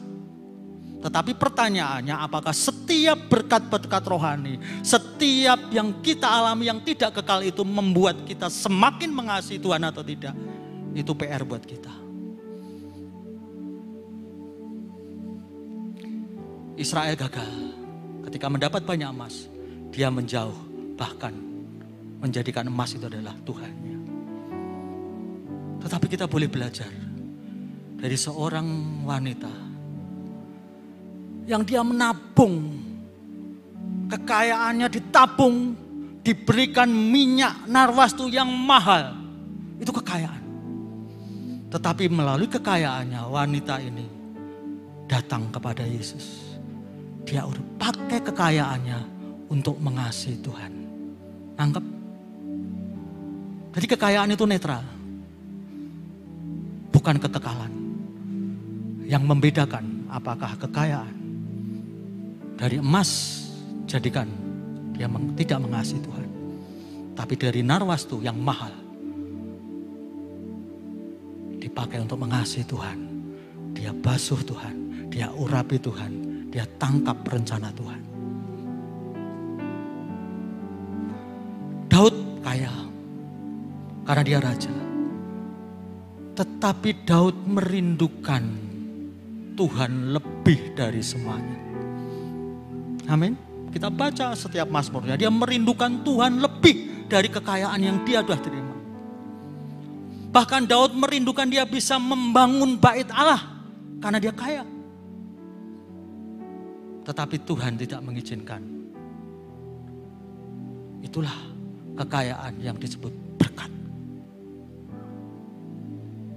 Tetapi pertanyaannya, apakah setiap berkat-berkat rohani, setiap yang kita alami yang tidak kekal itu membuat kita semakin mengasihi Tuhan atau tidak? Itu PR buat kita. Israel gagal. Ketika mendapat banyak emas, dia menjauh, bahkan menjadikan emas itu adalah Tuhannya. Tetapi kita boleh belajar dari seorang wanita yang dia menabung, kekayaannya ditabung, diberikan minyak narwastu yang mahal. Itu kekayaan. Tetapi melalui kekayaannya, wanita ini datang kepada Yesus. Dia pakai kekayaannya untuk mengasihi Tuhan. Nangkep? Jadi kekayaan itu netral. Bukan kekekalan. Yang membedakan apakah kekayaan dari emas, jadikan dia tidak mengasihi Tuhan. Tapi dari narwastu yang mahal, dipakai untuk mengasihi Tuhan. Dia basuh Tuhan, dia urapi Tuhan, dia tangkap rencana Tuhan. Daud kaya karena dia raja. Tetapi Daud merindukan Tuhan lebih dari semuanya. Amin. Kita baca setiap mazmurnya. Dia merindukan Tuhan lebih dari kekayaan yang dia sudah terima. Bahkan Daud merindukan dia bisa membangun bait Allah. Karena dia kaya. Tetapi Tuhan tidak mengizinkan. Itulah kekayaan yang disebut berkat.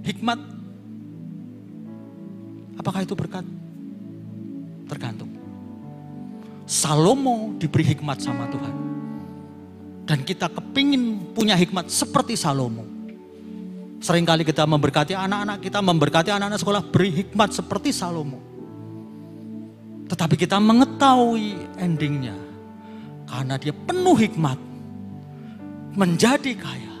Hikmat. Apakah itu berkat? Tergantung. Salomo diberi hikmat sama Tuhan. Dan kita kepingin punya hikmat seperti Salomo. Seringkali kita memberkati anak-anak kita, memberkati anak-anak sekolah, beri hikmat seperti Salomo. Tetapi kita mengetahui endingnya. Karena dia penuh hikmat. Menjadi kaya.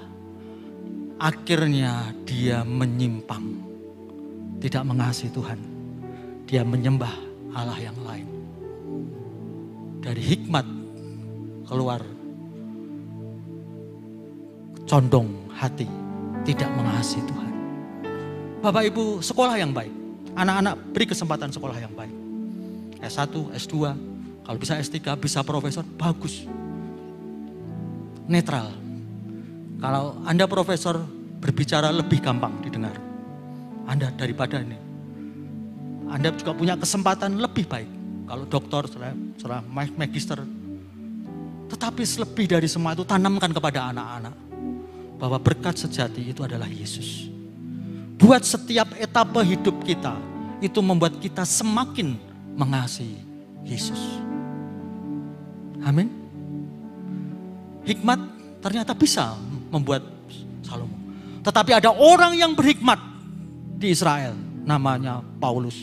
Akhirnya dia menyimpang. Tidak mengasihi Tuhan. Dia menyembah Allah yang lain. dari hikmat keluar condong hati tidak mengasihi Tuhan. Bapak Ibu, sekolah yang baik. Anak-anak beri kesempatan sekolah yang baik. S1, S2, kalau bisa S3, bisa profesor, bagus. Netral. Kalau Anda profesor, berbicara lebih gampang didengar. Anda daripada ini. Anda juga punya kesempatan lebih baik. Kalau doktor, setelah magister. Tetapi lebih dari semua itu, tanamkan kepada anak-anak. Bahwa berkat sejati itu adalah Yesus. Buat setiap etapa hidup kita, itu membuat kita semakin mengasihi Yesus. Amin. Hikmat ternyata bisa membuat Salomo. Tetapi ada orang yang berhikmat di Israel, namanya Paulus.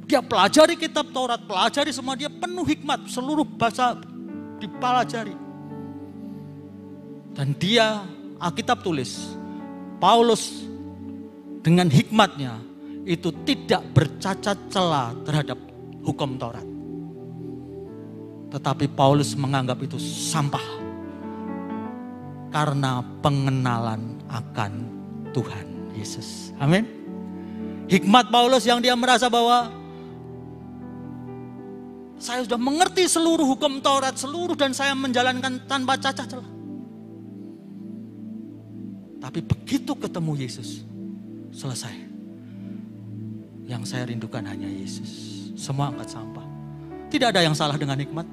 Dia pelajari kitab Taurat, pelajari semua, dia penuh hikmat, seluruh bahasa dipelajari. Dan dia, Alkitab tulis, Paulus dengan hikmatnya itu tidak bercacat celah terhadap hukum Taurat. Tetapi Paulus menganggap itu sampah. Karena pengenalan akan Tuhan Yesus. Amin. Hikmat Paulus yang dia merasa bahwa saya sudah mengerti seluruh hukum Taurat, seluruh, dan saya menjalankan tanpa cacat celah. Tapi begitu ketemu Yesus, selesai. Yang saya rindukan hanya Yesus. Semua angkat sampah. Tidak ada yang salah dengan hikmat.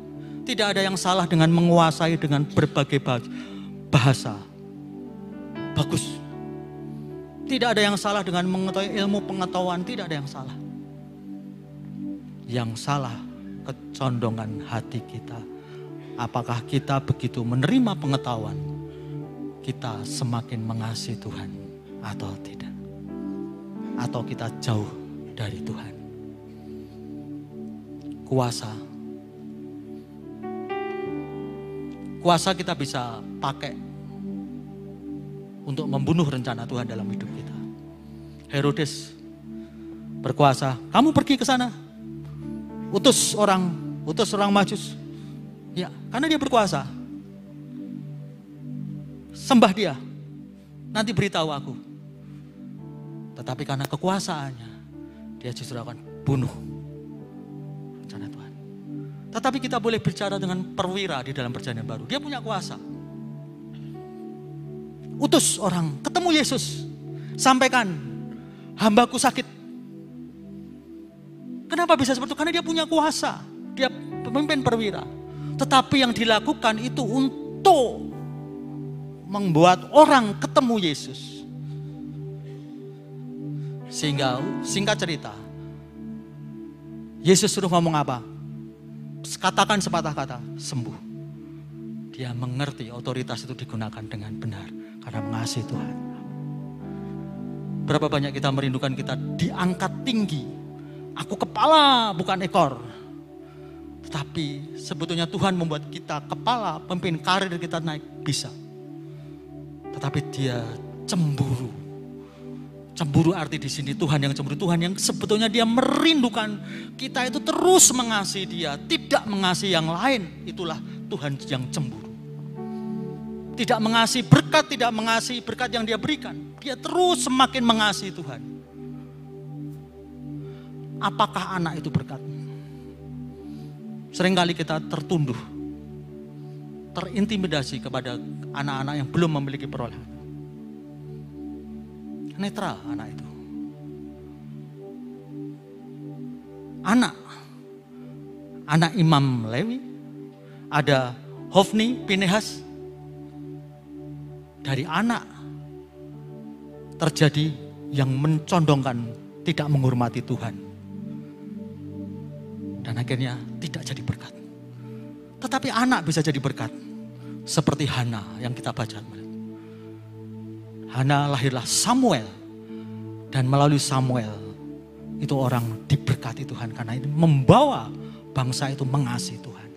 Tidak ada yang salah dengan menguasai dengan berbagai bahasa. Bagus. Tidak ada yang salah dengan mengetahui ilmu pengetahuan. Tidak ada yang salah. Yang salah kecondongan hati kita. Apakah kita begitu menerima pengetahuan, kita semakin mengasihi Tuhan atau tidak? Atau kita jauh dari Tuhan? Kuasa kita bisa pakai untuk membunuh rencana Tuhan dalam hidup kita. Herodes berkuasa, kamu pergi ke sana, utus orang Majus. Ya, karena dia berkuasa. Sembah dia, nanti beritahu aku. Tetapi karena kekuasaannya, dia justru akan bunuh rencana Tuhan. Tetapi kita boleh bicara dengan perwira di dalam perjanjian baru. Dia punya kuasa. Utus orang, ketemu Yesus, sampaikan, hambaku sakit. Kenapa bisa seperti itu? Karena dia punya kuasa. Dia pemimpin perwira. Tetapi yang dilakukan itu untuk membuat orang ketemu Yesus. Sehingga singkat cerita, Yesus suruh ngomong apa? Katakan sepatah kata, sembuh. Dia mengerti otoritas itu digunakan dengan benar karena mengasihi Tuhan. Berapa banyak kita merindukan kita diangkat tinggi. Aku kepala bukan ekor. Tetapi sebetulnya Tuhan membuat kita kepala, pemimpin karir kita naik, bisa. Tetapi dia cemburu. Cemburu arti di sini Tuhan yang cemburu. Tuhan yang sebetulnya dia merindukan kita itu terus mengasihi dia. Tidak mengasihi yang lain. Itulah Tuhan yang cemburu. Tidak mengasihi berkat, tidak mengasihi berkat yang dia berikan. Dia terus semakin mengasihi Tuhan. Apakah anak itu berkat? Seringkali kita tertunduh. Terintimidasi kepada anak-anak yang belum memiliki perolehan. Netral anak itu. Anak Imam Lewi, ada Hofni, Pinehas. Dari anak terjadi yang mencondongkan tidak menghormati Tuhan. Dan akhirnya tidak jadi berkat. Tetapi anak bisa jadi berkat. Seperti Hana yang kita baca. Hana lahirlah Samuel. Dan melalui Samuel itu orang diberkati Tuhan. Karena itu membawa bangsa itu mengasihi Tuhan.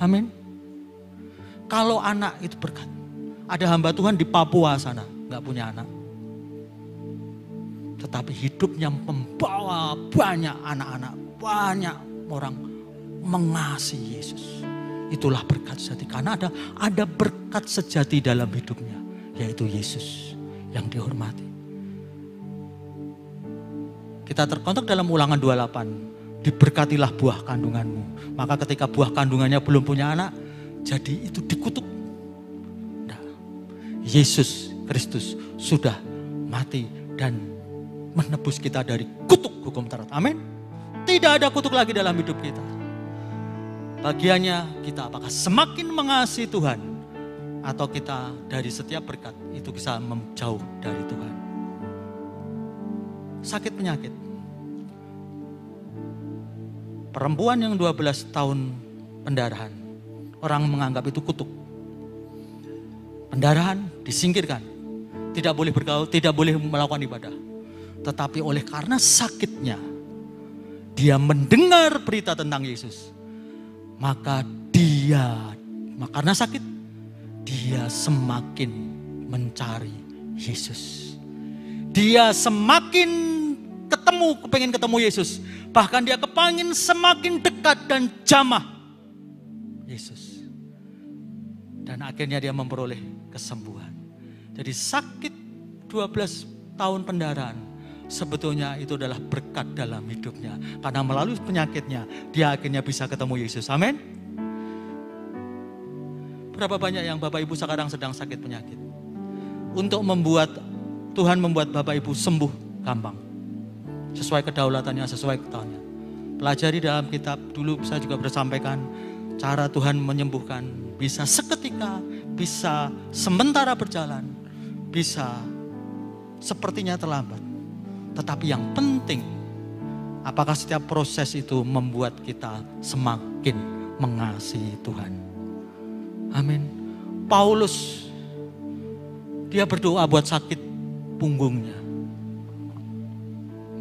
Amin. Kalau anak itu berkat. Ada hamba Tuhan di Papua sana. Gak punya anak. Tetapi hidupnya membawa banyak anak-anak. Banyak orang mengasihi Yesus. Itulah berkat sejati. Karena ada berkat sejati dalam hidupnya, yaitu Yesus yang dihormati. Kita terkontak dalam Ulangan 28. Diberkatilah buah kandunganmu. Maka ketika buah kandungannya belum punya anak, jadi itu dikutuk. Nah, Yesus Kristus sudah mati dan menebus kita dari kutuk hukum Taurat. Amin. Tidak ada kutuk lagi dalam hidup kita. Bagiannya kita apakah semakin mengasihi Tuhan, atau kita dari setiap berkat itu bisa menjauh dari Tuhan. Sakit penyakit. Perempuan yang 12 tahun pendarahan, orang menganggap itu kutuk. Pendarahan disingkirkan, tidak boleh bergaul, tidak boleh melakukan ibadah. Tetapi oleh karena sakitnya, dia mendengar berita tentang Yesus. Maka karena sakit, dia semakin mencari Yesus. Dia semakin pengen ketemu Yesus. Bahkan dia kepingin semakin dekat dan jamah Yesus. Dan akhirnya dia memperoleh kesembuhan. Jadi sakit 12 tahun pendarahan, sebetulnya itu adalah berkat dalam hidupnya. Karena melalui penyakitnya, dia akhirnya bisa ketemu Yesus. Amin. Berapa banyak yang Bapak Ibu sekarang sedang sakit penyakit. Untuk Tuhan membuat Bapak Ibu sembuh gampang. Sesuai kedaulatannya, sesuai ketahuannya. Pelajari dalam kitab, dulu saya juga bersampaikan, cara Tuhan menyembuhkan bisa seketika, bisa sementara berjalan, bisa sepertinya terlambat. Tetapi yang penting, apakah setiap proses itu membuat kita semakin mengasihi Tuhan. Amin. Paulus, dia berdoa buat sakit punggungnya.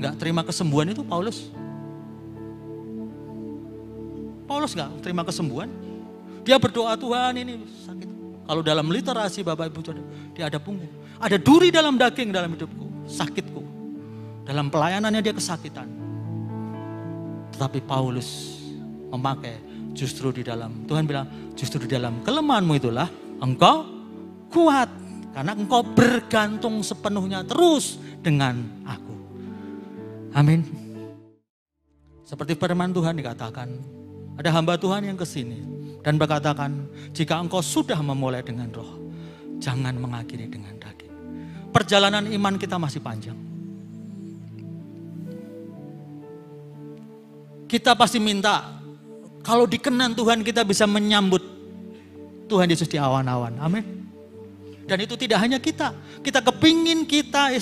Enggak terima kesembuhan itu Paulus. Paulus enggak terima kesembuhan. Dia berdoa, Tuhan ini sakit. Kalau dalam literasi Bapak Ibu, dia ada punggung. Ada duri dalam daging dalam hidupku, sakitku. Dalam pelayanannya dia kesakitan. Tetapi Paulus memakai justru di dalam, Tuhan bilang, justru di dalam kelemahanmu itulah engkau kuat. Karena engkau bergantung sepenuhnya terus dengan aku. Amin. Seperti firman Tuhan dikatakan, ada hamba Tuhan yang kesini dan berkatakan, jika engkau sudah memulai dengan roh, jangan mengakhiri dengan daging. Perjalanan iman kita masih panjang. Kita pasti minta, kalau dikenan Tuhan kita bisa menyambut Tuhan Yesus di awan-awan. Amin. Dan itu tidak hanya kita. Kita kepingin kita,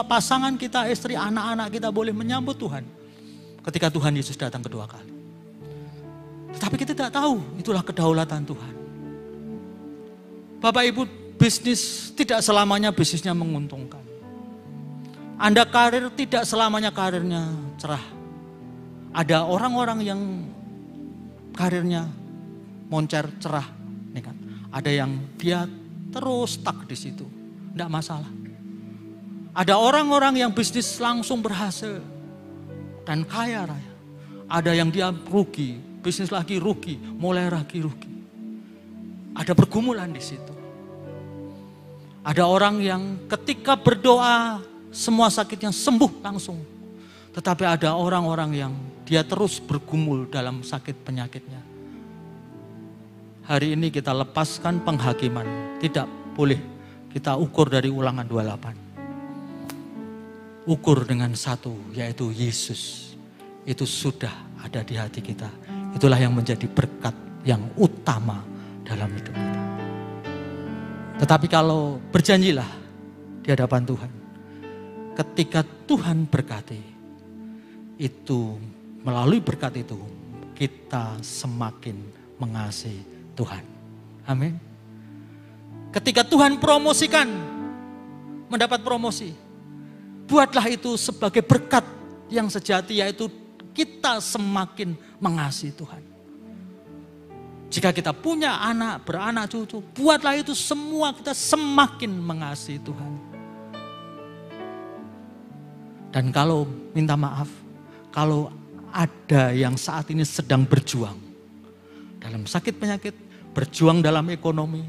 pasangan kita, istri, anak-anak kita boleh menyambut Tuhan. Ketika Tuhan Yesus datang kedua kali. Tetapi kita tidak tahu, itulah kedaulatan Tuhan. Bapak Ibu, bisnis tidak selamanya bisnisnya menguntungkan. Anda karir tidak selamanya karirnya cerah. Ada orang-orang yang karirnya moncer cerah. Ada yang dia terus stuck di situ, tidak masalah. Ada orang-orang yang bisnis langsung berhasil dan kaya raya. Ada yang dia rugi, bisnis lagi rugi, mulai lagi rugi. Ada pergumulan di situ. Ada orang yang ketika berdoa semua sakitnya sembuh langsung. Tetapi ada orang-orang yang dia terus bergumul dalam sakit penyakitnya. Hari ini kita lepaskan penghakiman. Tidak boleh kita ukur dari Ulangan 28. Ukur dengan satu, yaitu Yesus. Itu sudah ada di hati kita. Itulah yang menjadi berkat yang utama dalam hidup kita. Tetapi kalau berjanjilah di hadapan Tuhan. Ketika Tuhan berkati, itu melalui berkat itu kita semakin mengasihi Tuhan. Amin. Ketika Tuhan promosikan, mendapat promosi, buatlah itu sebagai berkat yang sejati, yaitu kita semakin mengasihi Tuhan. Jika kita punya anak, beranak cucu, buatlah itu semua kita semakin mengasihi Tuhan. Dan kalau minta maaf, kalau ada yang saat ini sedang berjuang. Dalam sakit penyakit, berjuang dalam ekonomi,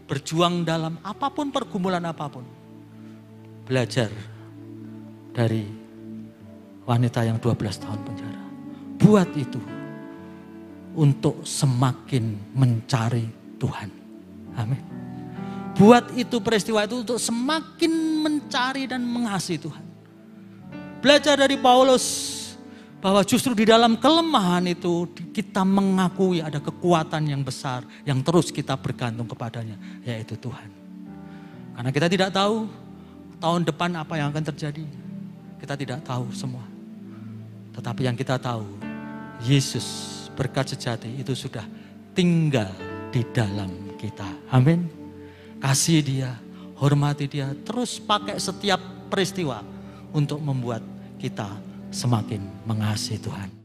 berjuang dalam apapun, pergumulan apapun. Belajar dari wanita yang 12 tahun penjara. Buat itu untuk semakin mencari Tuhan. Amin. Buat itu peristiwa itu untuk semakin mencari dan mengasihi Tuhan. Belajar dari Paulus bahwa justru di dalam kelemahan itu kita mengakui ada kekuatan yang besar yang terus kita bergantung kepadanya, yaitu Tuhan. Karena kita tidak tahu tahun depan apa yang akan terjadi. Kita tidak tahu semua. Tetapi yang kita tahu, Yesus berkat sejati itu sudah tinggal di dalam kita. Amin. Kasih Dia, hormati Dia, terus pakai setiap peristiwa untuk membuat kita semakin mengasihi Tuhan.